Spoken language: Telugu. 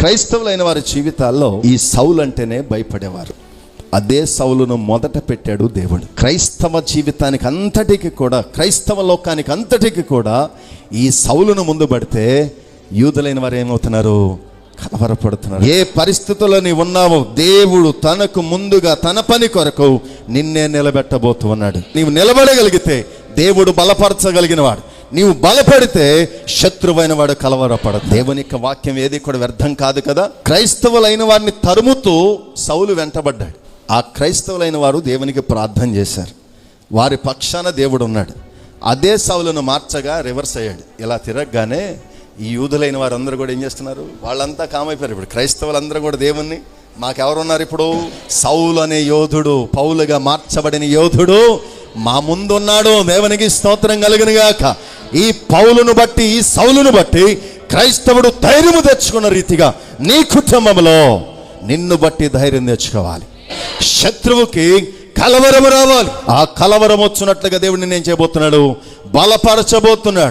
క్రైస్తవులైన వారి జీవితాల్లో ఈ సౌలు అంటేనే భయపడేవారు. అదే సౌలును మొదట పెట్టాడు దేవుడు. క్రైస్తవ జీవితానికి అంతటికి కూడా, క్రైస్తవ లోకానికి అంతటికి కూడా ఈ సౌలును ముందు పడితే యూదులైన వారు ఏమవుతున్నారు? కలవరపడుతున్నారు. ఏ పరిస్థితుల్లో నీవు ఉన్నావో దేవుడు తనకు ముందుగా తన పని కొరకు నిన్నే నిలబెట్టబోతూ ఉన్నాడు. నీవు నిలబడగలిగితే దేవుడు బలపరచగలిగిన వాడు. నీవు బలపడితే శత్రువైన వాడు కలవరపడదు. దేవుని యొక్క వాక్యం ఏది కూడా వ్యర్థం కాదు కదా. క్రైస్తవులైన వారిని తరుముతూ సౌలు వెంటబడ్డాడు. ఆ క్రైస్తవులైన వారు దేవునికి ప్రార్థన చేశారు. వారి పక్షాన దేవుడు ఉన్నాడు. అదే సౌలును మార్చగా రివర్స్ అయ్యాడు. ఇలా తిరగగానే ఈ యూదులైన వారందరూ కూడా ఏం చేస్తున్నారు? వాళ్ళంతా కామైపోయారు. ఇప్పుడు క్రైస్తవులందరూ కూడా దేవుణ్ణి, మాకెవరున్నారు ఇప్పుడు? సౌలు అనే యోధుడు, పౌలుగా మార్చబడిన యోధుడు మా ముందున్నాడు. దేవునికి స్తోత్రం కలుగును గాక. ఈ పౌలును బట్టి, ఈ సౌలును బట్టి క్రైస్తవుడు ధైర్యము తెచ్చుకున్న రీతిగా నీ కుటుంబంలో నిన్ను బట్టి ధైర్యం తెచ్చుకోవాలి. శత్రువుకి కలవరం రావాలి. ఆ కలవరం వచ్చినట్లుగా దేవుడిని నేను చేయబోతున్నాడు, బలపరచబోతున్నాడు.